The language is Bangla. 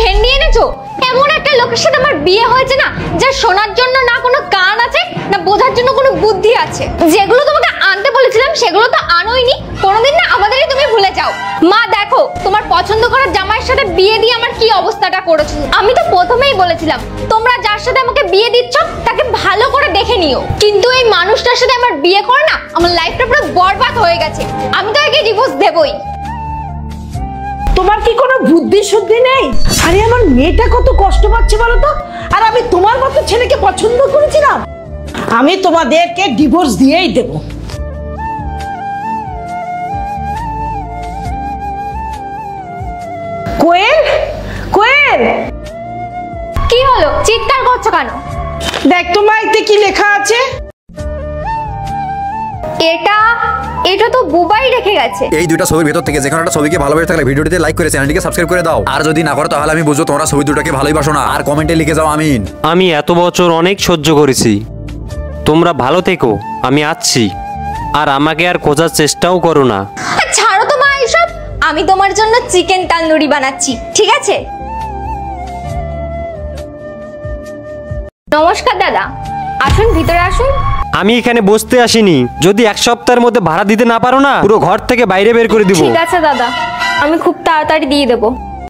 ভেন্ডি এনেছো? এমন একটা লোকের সাথে আমার বিয়ে হয়েছে না, যা শোনার জন্য না কোনো কান আছে না বোঝার জন্য কোনো বুদ্ধি আছে। যেগুলো তোমাকে আনতে বলেছিলাম সেগুলো তো আনোইনি, কোনোদিন না আমাদেরই তুমি ভুলে যাও। মা দেখো, তোমার পছন্দ করার জামাইয়ের সাথে বিয়ে দিয়ে আমার কি অবস্থাটা করেছো। আমি তো প্রথমেই বলেছিলাম তোমরা যার সাথে আমাকে বিয়ে দিচ্ছ তাকে ভালো করে দেখে নিও, কিন্তু এই মানুষটার সাথে আমার বিয়ে করে না আমার লাইফটা পুরো বরবাদ হয়ে গেছে। আমি তো আগে ডিভোর্স দেবই। তোমার কি কোনো বুদ্ধি শুদ্ধি নেই? আরে আমার মেয়েটা কত কষ্ট পাচ্ছে বলো তো। আর আমি তোমার মতো ছেলেকে পছন্দ করেছিলাম। আমি তোমাদেরকে ডিভোর্স দিয়েই দেব। কোয়েল, কোয়েল, কি হলো, চিৎকার করছো কেন? দেখ তো মাইতে কি লেখা আছে। এটা তো বুবাই রেখে গেছে। এই দুইটা ছবির ভেতর থেকে যেখানে একটা ছবিকে ভালোবেসে থাকলে ভিডিওটিতে লাইক করে চ্যানেলটিকে সাবস্ক্রাইব করে দাও। আর যদি না করো তাহলে আমি বুঝবো তোমরা ছবি দুটোকে ভালোবাসো না। আর কমেন্টে লিখে যাও আমিন। আমি এত বছর অনেক সহ্য করেছি, তোমরা ভালো থেকো, আমি আসছি। আর আমাকে আর খোঁজার চেষ্টাও করো না। ছাড়ো তো মা এসব, আমি তোমার জন্য চিকেন তান্দুরি বানাচ্ছি, ঠিক আছে? নমস্কার দাদা, আসুন ভিতরে আসুন। আমি এখানে বসতে আসিনি, যদি এক সপ্তাহের মধ্যে ভাড়া দিতে না পারো না পুরো ঘর থেকে বাইরে বের করে দিব। ঠিক আছে দাদা, আমি খুব তাড়াতাড়ি দিয়ে দেবো।